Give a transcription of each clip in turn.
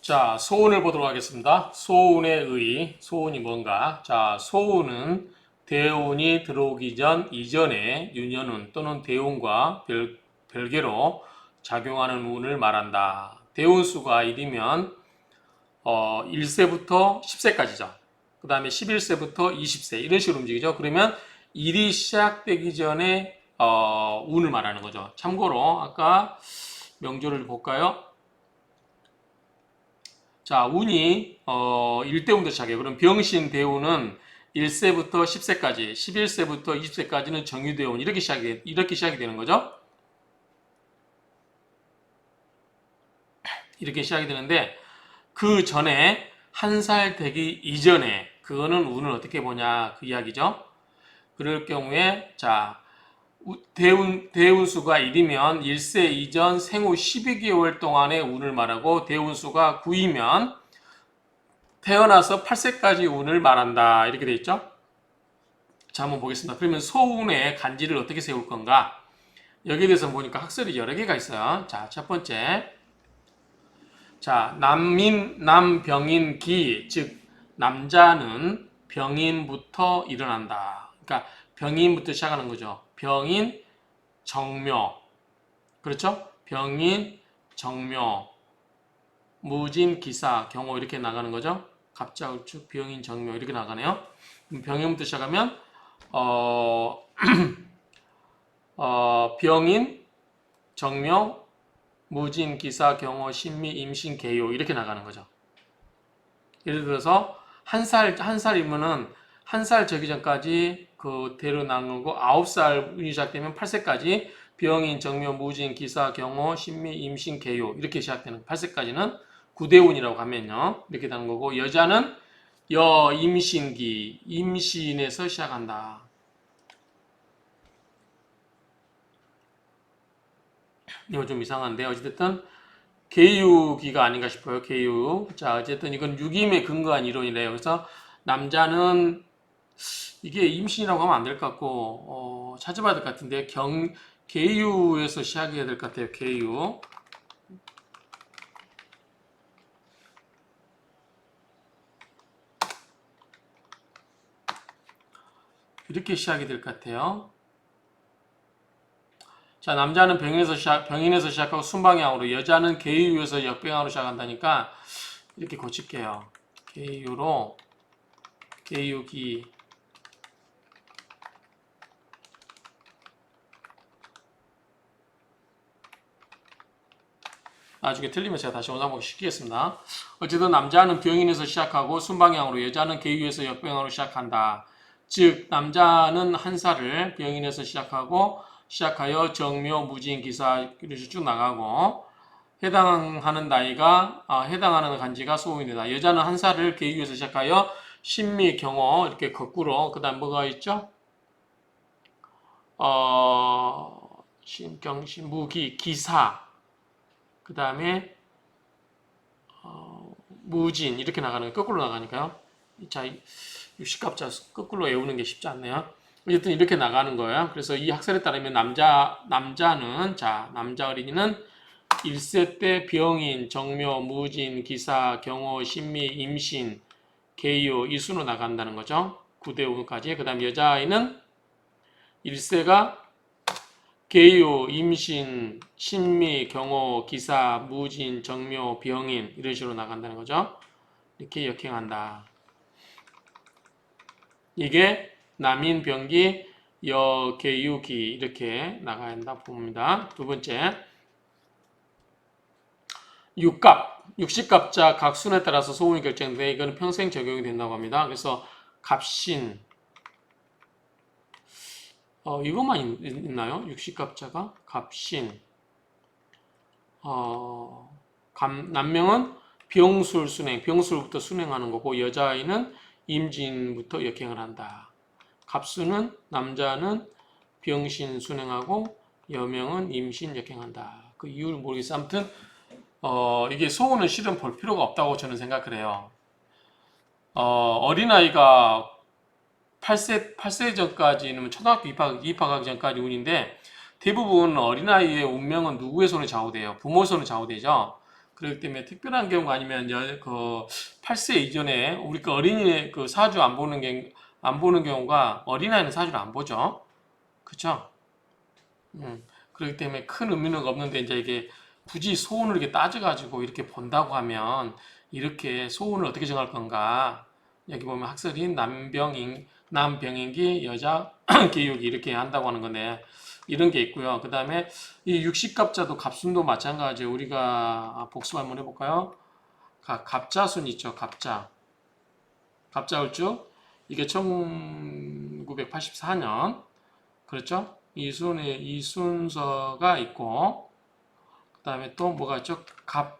자, 소운을 보도록 하겠습니다. 소운의 의, 소운이 뭔가? 자, 소운은 대운이 들어오기 전 이전에 윤년운 또는 대운과 별개로 작용하는 운을 말한다. 대운수가 1이면 1세부터 10세까지죠. 그 다음에 11세부터 20세 이런 식으로 움직이죠. 그러면 일이 시작되기 전에 운을 말하는 거죠. 참고로 아까 명조를 볼까요? 자, 운이 1대운부터 시작해요. 그럼 병신 대운은 1세부터 10세까지, 11세부터 20세까지는 정유대운 이렇게 시작이 되는 거죠. 이렇게 시작이 되는데 그 전에 한 살 되기 이전에 그거는 운을 어떻게 보냐 그 이야기죠. 그럴 경우에 자, 대운수가 1이면 1세 이전 생후 12개월 동안의 운을 말하고 대운수가 9이면 태어나서 8세까지 운을 말한다. 이렇게 돼 있죠. 자, 한번 보겠습니다. 그러면 소운의 간지를 어떻게 세울 건가? 여기에 대해서 보니까 학설이 여러 개가 있어요. 자, 첫 번째. 자, 남병인 기, 즉, 남자는 병인부터 일어난다. 그러니까 병인부터 시작하는 거죠. 병인, 정묘. 그렇죠? 병인, 정묘, 무진, 기사, 경호 이렇게 나가는 거죠. 갑자, 을축, 병인, 정묘 이렇게 나가네요. 병인부터 시작하면 병인, 정묘, 무진, 기사, 경호, 신미, 임신, 개요 이렇게 나가는 거죠. 예를 들어서 한 살이면은 한 살 저기 전까지 그 대로 나눈 거고 9살 운이 시작되면 8세까지 병인, 정묘, 무진, 기사, 경호, 신미, 임신, 개요 이렇게 시작되는 8세까지는 구대운이라고 하면요. 이렇게 되는 거고 여자는 임신기, 임신에서 시작한다. 이거 좀 이상한데 어쨌든 계유기가 아닌가 싶어요. 계유. 자, 어쨌든 이건 유김에 근거한 이론이래요. 그래서 남자는 이게 임신이라고 하면 안 될 것 같고 찾아봐야 될 것 같은데 계유에서 시작해야 될 것 같아요. 계유. 이렇게 시작이 될 것 같아요. 자, 남자는 병인에서 시작하고 순방향으로, 여자는 계유에서 역병향으로 시작한다니까 이렇게 고칠게요. 계유로, 계유기. 나중에 틀리면 제가 다시 원상복귀 시키겠습니다. 어쨌든 남자는 병인에서 시작하고 순방향으로, 여자는 계유에서 역병향으로 시작한다. 즉 남자는 한 살을 병인에서 시작하여 정묘, 무진, 기사 이렇게 쭉 나가고 해당하는 나이가 해당하는 간지가 소운이다. 여자는 한 살을 계유에서 시작하여 신미, 경호 이렇게 거꾸로 그다음 뭐가 있죠? 신경신, 무기, 기사 그 다음에 무진 이렇게 나가는 거 거꾸로 나가니까요. 자, 60갑자 거꾸로 외우는 게 쉽지 않네요. 어쨌든 이렇게 나가는 거예요. 그래서 이 학설에 따르면 남자는 남자 어린이는 1세 때 병인, 정묘, 무진, 기사, 경호, 신미, 임신, 계유 이 순으로 나간다는 거죠. 9대5까지. 그 다음 여자아이는 1세가 계유, 임신, 신미, 경호, 기사, 무진, 정묘, 병인 이런 식으로 나간다는 거죠. 이렇게 역행한다. 이게 남인, 병기, 여, 계유, 기 이렇게 나가야 한다 봅니다. 두 번째, 육갑, 60갑자 각순에 따라서 소운이 결정돼 이거는 평생 적용이 된다고 합니다. 그래서 갑신, 이것만 있나요? 60갑자가 갑신, 남명은 병술 순행, 병술부터 순행하는 거고 여자아이는 임진부터 역행을 한다. 갑수는 남자는 병신 순행하고 여명은 임신 역행한다. 그 이유를 모르겠어요. 아무튼 이게 소운은 실은 볼 필요가 없다고 저는 생각을 해요. 어린아이가 8세 전까지는 초등학교 입학하기 전까지 운인데 대부분 어린아이의 운명은 누구의 손에 좌우돼요? 부모 손에 좌우되죠. 그렇기 때문에 특별한 경우가 아니면 그 8세 이전에 우리 그 어린이 그 사주 안 보는 경우가 어린아이는 사주를 안 보죠. 그쵸? 그렇기 때문에 큰 의미는 없는데 이제 이게 굳이 소운을 이렇게 따져가지고 이렇게 본다고 하면 이렇게 소운을 어떻게 정할 건가? 여기 보면 학설이 남병인기 여자 교육이 이렇게 한다고 하는 건데 이런 게 있고요. 그 다음에 이 육식갑자도 갑순도 마찬가지예요. 우리가 복습 한번 해볼까요? 갑자순 있죠. 갑자을주 이게 1984년 그렇죠? 이 순서가 있고 그 다음에 또 뭐가 있죠? 갑술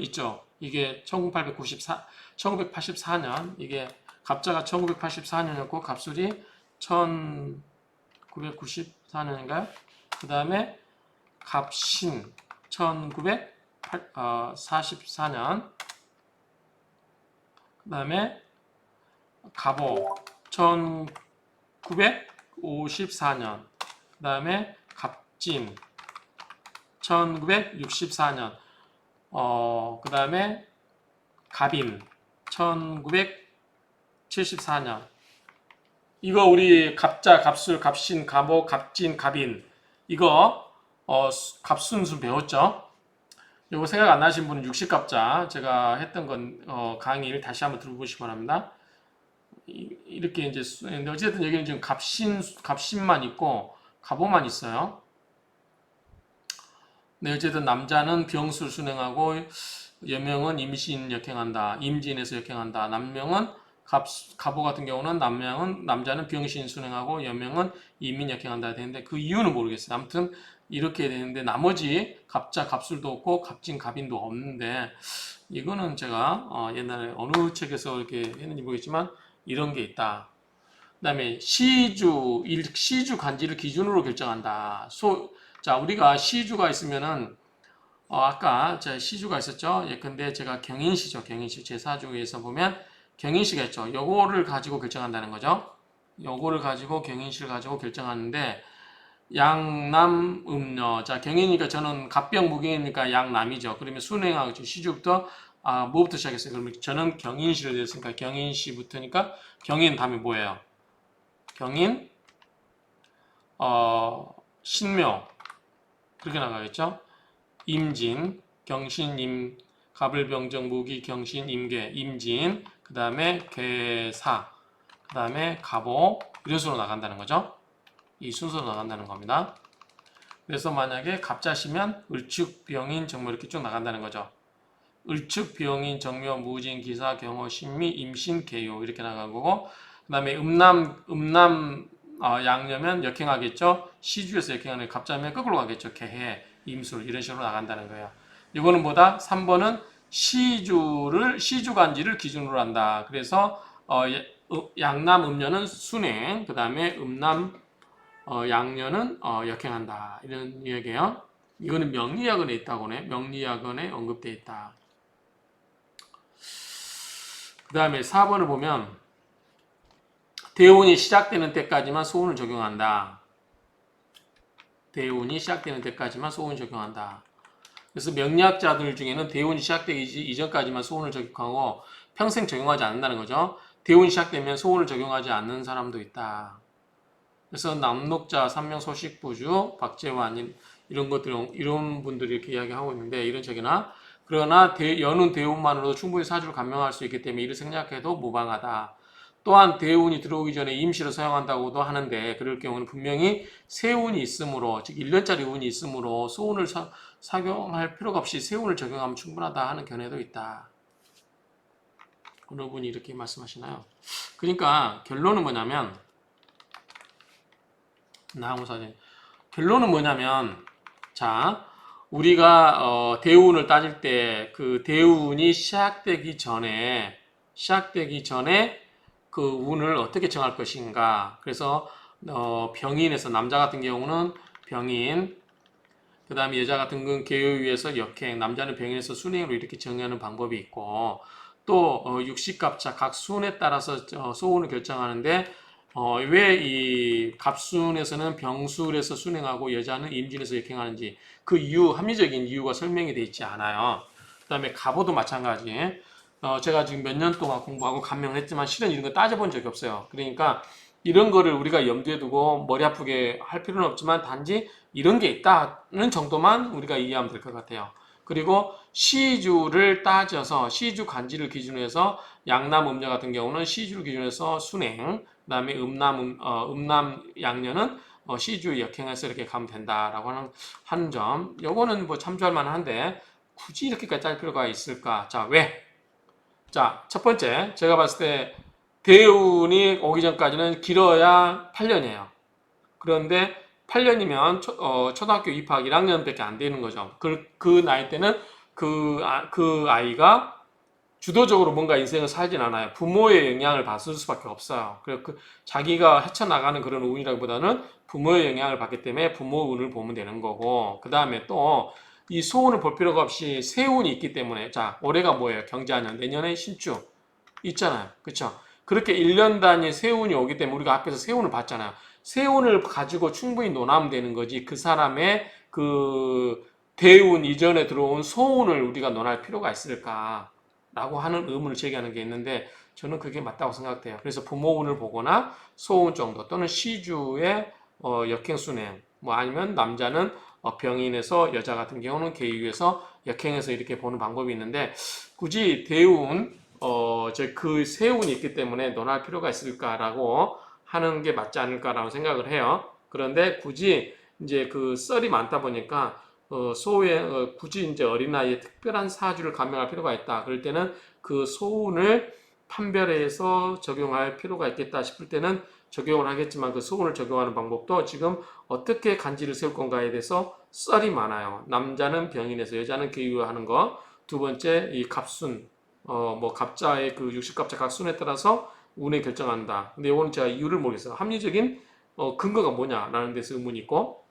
있죠? 이게 1984년 이게 갑자가 1984년이었고 갑술이 1994년인가요? 그 다음에 갑신 1944년 그 다음에 갑오 1954년 그 다음에 갑진 1964년 그 다음에 갑인 1974년 이거 우리 갑자, 갑술, 갑신, 갑오, 갑진, 갑인 이거 갑순순 배웠죠? 이거 생각 안 나신 분은 육식갑자 제가 했던 건 강의를 다시 한번 들어보시기 바랍니다. 이렇게 이제 어쨌든 여기는 지금 갑신만 있고 갑오만 있어요. 네, 어쨌든 남자는 병술 순행하고 여명은 임신 역행한다. 임진에서 역행한다. 남명은 갑오 같은 경우는 남자는 병신 순행하고 여명은 임민 역행한다 되는데 그 이유는 모르겠어요. 아무튼 이렇게 되는데 나머지 갑자, 갑술도 없고 갑진, 갑인도 없는데 이거는 제가 옛날에 어느 책에서 이렇게 했는지 모르겠지만 이런 게 있다. 그다음에 시주 간지를 기준으로 결정한다. 자 우리가 시주가 있으면은 아까 제 시주가 있었죠. 예, 근데 제가 경인시죠. 경인시 제 사주에서 보면 경인시가 있죠. 요거를 가지고 결정한다는 거죠. 요거를 가지고 경인시를 가지고 결정하는데 양남 음녀. 자 경인이니까 저는 갑병 무경이니까 양남이죠. 그러면 순행하고 시주부터 뭐부터 시작했어요? 그러면 저는 경인시를 했으니까 경인시부터니까 경인 다음에 뭐예요? 경인 신묘 그렇게 나가겠죠? 임진, 경신, 갑을병정, 무기, 경신, 임계, 임진, 그 다음에 괴사, 그 다음에 갑오 이런 식으로 나간다는 거죠. 이 순서로 나간다는 겁니다. 그래서 만약에 갑자시면 을축, 병인, 정묘 이렇게 쭉 나간다는 거죠. 을축, 병인, 정묘, 무진, 기사, 경호, 신미, 임신, 계요 이렇게 나간 거고 그 다음에 음남 양녀면 역행하겠죠. 시주에서 역행하는 갑자면 거꾸로 가겠죠. 개해, 임술 이런 식으로 나간다는 거예요. 이거는 뭐다? 3번은 시주간지를 기준으로 한다. 그래서 양남 음녀는 순행, 그 다음에 음남 양녀는 역행한다. 이런 이야기예요. 이거는 명리학원에 있다고 해. 명리학원에 언급되어 있다. 그 다음에 4번을 보면 대운이 시작되는 때까지만 소운을 적용한다. 대운이 시작되는 때까지만 소운을 적용한다. 그래서 명리학자들 중에는 대운이 시작되기 이전까지만 소운을 적용하고 평생 적용하지 않는다는 거죠. 대운이 시작되면 소운을 적용하지 않는 사람도 있다. 그래서 남록자, 삼명소식부주, 박재환 이런 분들이 이렇게 이야기하고 있는데 이런 책이나 그러나 연운 대운만으로도 충분히 사주를 감명할 수 있기 때문에 이를 생략해도 무방하다. 또한 대운이 들어오기 전에 임시로 사용한다고도 하는데 그럴 경우는 분명히 세운이 있으므로 즉 1년짜리 운이 있으므로 소운을 사용할 필요가 없이 세운을 적용하면 충분하다 하는 견해도 있다. 어느 분이 이렇게 말씀하시나요? 그러니까 결론은 뭐냐면 결론은 뭐냐면 자 우리가 대운을 따질 때 그 대운이 시작되기 전에 그 운을 어떻게 정할 것인가. 그래서 병인에서 남자 같은 경우는 병인, 그 다음에 여자 같은 경우는 계요위에서 역행, 남자는 병인에서 순행으로 이렇게 정하는 방법이 있고 또 육식갑자 각 순에 따라서 소운을 결정하는데 왜 이 갑순에서는 병술에서 순행하고 여자는 임진에서 역행하는지 그 이유, 합리적인 이유가 설명이 되어 있지 않아요. 그다음에 갑오도 마찬가지. 제가 지금 몇 년 동안 공부하고 감명을 했지만 실은 이런 거 따져본 적이 없어요. 그러니까 이런 거를 우리가 염두에 두고 머리 아프게 할 필요는 없지만 단지 이런 게 있다는 정도만 우리가 이해하면 될 것 같아요. 그리고 시주를 따져서 시주 간지를 기준으로 해서 양남 음녀 같은 경우는 시주를 기준으로 해서 순행, 그다음에 음남 양녀는 시주 역행해서 이렇게 가면 된다라고 하는 점. 요거는 뭐 참조할 만한데 굳이 이렇게까지 짤 필요가 있을까? 자, 왜? 자, 첫 번째, 제가 봤을 때 대운이 오기 전까지는 길어야 8년이에요. 그런데 8년이면 초등학교 입학 1학년밖에 안 되는 거죠. 그 나이 때는 그 아이가 주도적으로 뭔가 인생을 살진 않아요. 부모의 영향을 받을 수밖에 없어요. 그래서 자기가 헤쳐나가는 그런 운이라기보다는 부모의 영향을 받기 때문에 부모 운을 보면 되는 거고, 그 다음에 또 이 소운을 볼 필요가 없이 세운이 있기 때문에, 자, 올해가 뭐예요? 경자년, 내년에 신축 있잖아요. 그렇죠? 그렇게 1년 단위 세운이 오기 때문에 우리가 앞에서 세운을 봤잖아요. 세운을 가지고 충분히 논하면 되는 거지 그 사람의 그 대운 이전에 들어온 소운을 우리가 논할 필요가 있을까? 라고 하는 의문을 제기하는 게 있는데 저는 그게 맞다고 생각돼요. 그래서 부모운을 보거나 소운 정도 또는 시주의 역행순행 뭐 아니면 남자는 병인에서 여자 같은 경우는 계유에서 역행해서 이렇게 보는 방법이 있는데 굳이 대운 그 세운이 있기 때문에 논할 필요가 있을까라고 하는 게 맞지 않을까라고 생각을 해요. 그런데 굳이 이제 그 썰이 많다 보니까 소우의 굳이 이제 어린아이의 특별한 사주를 감명할 필요가 있다. 그럴 때는 그 소운을 판별해서 적용할 필요가 있겠다 싶을 때는 적용을 하겠지만 그 소운을 적용하는 방법도 지금 어떻게 간지를 세울 건가에 대해서 썰이 많아요. 남자는 병인에서 여자는 계유하는 거. 두 번째 이 갑순 뭐 갑자의 그 육식갑자 각순에 따라서 운에 결정한다. 근데 이거는 제가 이유를 모르겠어요. 합리적인 근거가 뭐냐라는 데서 의문이 있고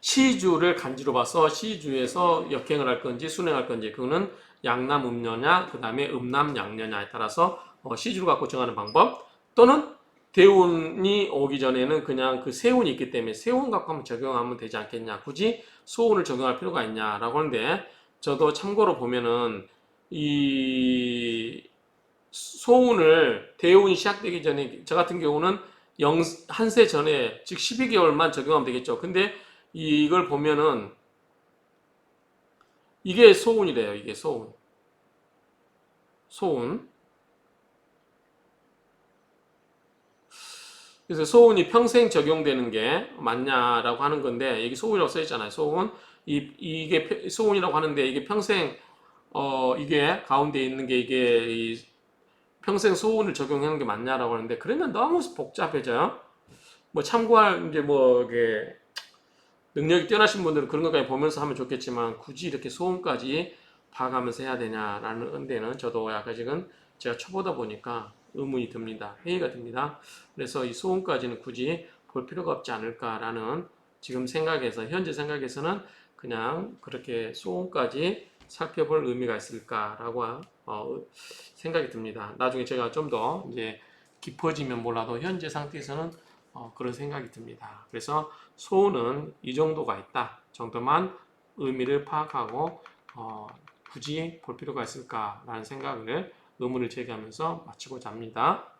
시주를 간지로 봐서 시주에서 역행을 할 건지 순행할 건지 그거는 양남 음녀냐 그 다음에 음남 양녀냐에 따라서 시주를 갖고 정하는 방법 또는 대운이 오기 전에는 그냥 그 세운이 있기 때문에 세운 갖고 한번 적용하면 되지 않겠냐 굳이 소운을 적용할 필요가 있냐라고 하는데 저도 참고로 보면은 이 소운을 대운이 시작되기 전에 저 같은 경우는 한 세 전에 즉 12개월만 적용하면 되겠죠. 근데 이걸 보면은 이게 소운이래요. 이게 소운. 소운. 그래서 소운이 평생 적용되는 게 맞냐라고 하는 건데 여기 소운이라고 써 있잖아요. 소운. 이게 소운이라고 하는데 이게 평생 이게 가운데 있는 게 이게 평생 소운을 적용하는 게 맞냐라고 하는데 그러면 너무 복잡해져요. 뭐 참고할 이제 뭐 이게 능력이 뛰어나신 분들은 그런 것까지 보면서 하면 좋겠지만 굳이 이렇게 소음까지 봐가면서 해야 되냐라는 데는 저도 약간 지금 제가 초보다 보니까 의문이 듭니다. 회의가 듭니다. 그래서 이 소음까지는 굳이 볼 필요가 없지 않을까라는 지금 생각에서 현재 생각에서는 그냥 그렇게 소음까지 살펴볼 의미가 있을까라고 생각이 듭니다. 나중에 제가 좀 더 이제 깊어지면 몰라도 현재 상태에서는 그런 생각이 듭니다. 그래서 소는 이 정도가 있다 정도만 의미를 파악하고 굳이 볼 필요가 있을까라는 생각을 의문을 제기하면서 마치고자 합니다.